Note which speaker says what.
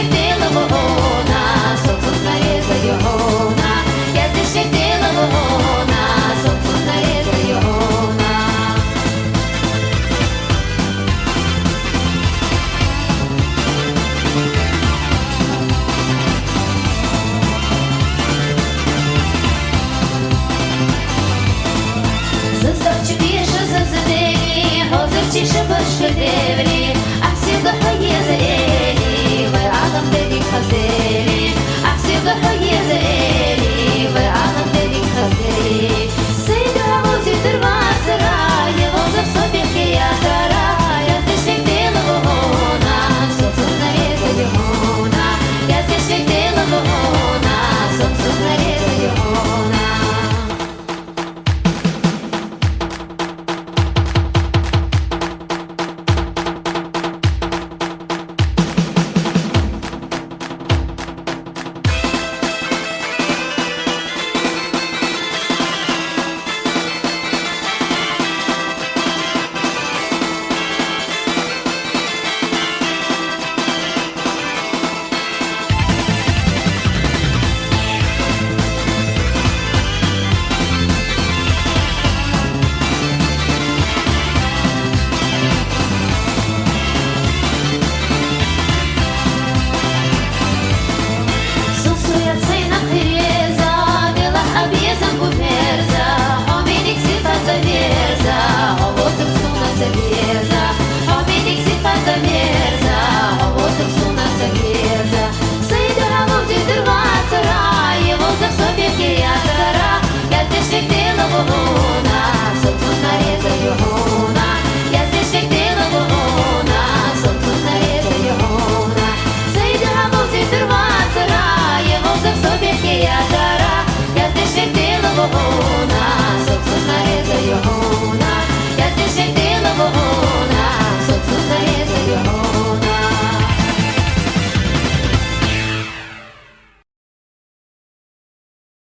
Speaker 1: світила вогона, сонце наріза йогона, я ти світила вогона, сонце наріза йогона. Застав більше зазидені, озерчіше башкедевлі, а всі дохає зелі, ви адам дедік хазелі, а всі дохає зелі, ви адам дедік хазелі. Сейда вузі дерва зара, його за собі кия зара, я ти світила вогона, сонце наріза йогона, я ти світила вогона, сонце наріза йогона. Вогона, сонце наріза йогона, я ти світила вогона.